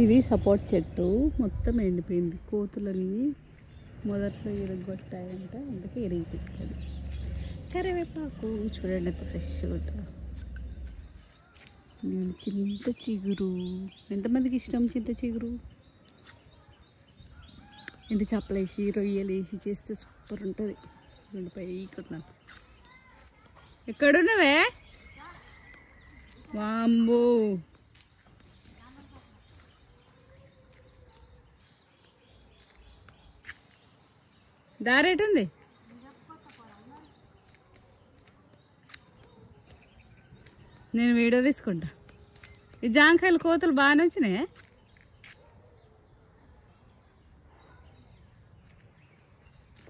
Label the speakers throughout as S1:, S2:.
S1: ఇది సపోర్ట్ చెట్టు మొత్తం ఎండిపోయింది. కోతులన్నీ మొదట్లో ఇరగొట్టాయంట, అందుకే ఇరిగిపోతుంది. కరివేపాకు చూడండి ఎంత ఫ్రెష్గా ఉంటుంది. చింత చిగురు ఎంతమందికి ఇష్టం? చింత చిగురు ఎండు చేపలు వేసి రొయ్యలు వేసి చేస్తే సూపర్ ఉంటుంది. రెండు పైకి వస్తున్నాను. ఎక్కడున్నావే? వాంబో దారేటుంది. నేను వీడియో తీసుకుంటా. ఈ జాంకాయలు కోతలు బాగానే వచ్చినాయి.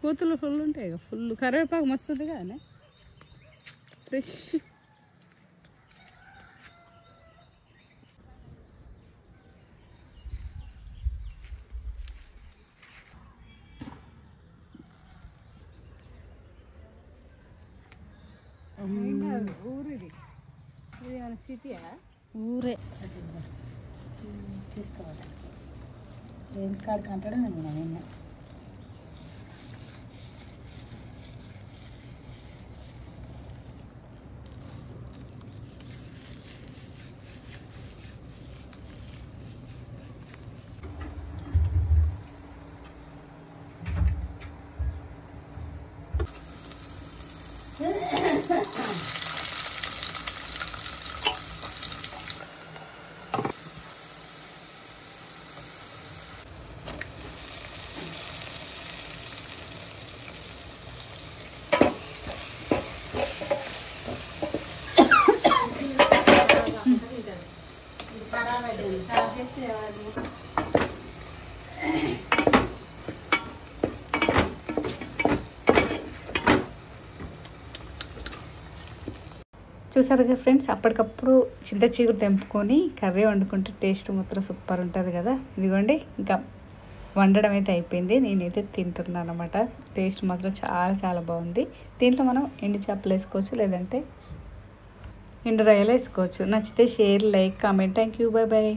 S1: కోతులు ఫుల్ ఉంటాయి ఇక. ఫుల్ కరివేపాకు మస్తుంది కదా ఫ్రెష్. ఊరిది ఇది మన సిటీయా? ఊరే
S2: తీసుకోవాలి. ఏం కాడికి అంటాడో నేను నిన్న
S1: చూసారు కదా ఫ్రెండ్స్, అప్పటికప్పుడు చింత చిగురు తెంపుకొని కర్రీ వండుకుంటే టేస్ట్ మాత్రం సూపర్ ఉంటుంది కదా. ఇదిగోండి, ఇంకా వండడం అయితే అయిపోయింది. నేనైతే తింటున్నాను అనమాట. టేస్ట్ మాత్రం చాలా చాలా బాగుంది. దీంట్లో మనం ఎండు చేపలు వేసుకోవచ్చు, లేదంటే ఎండు రొయ్యలు వేసుకోవచ్చు. నచ్చితే share, like, comment. Thank you. Bye bye.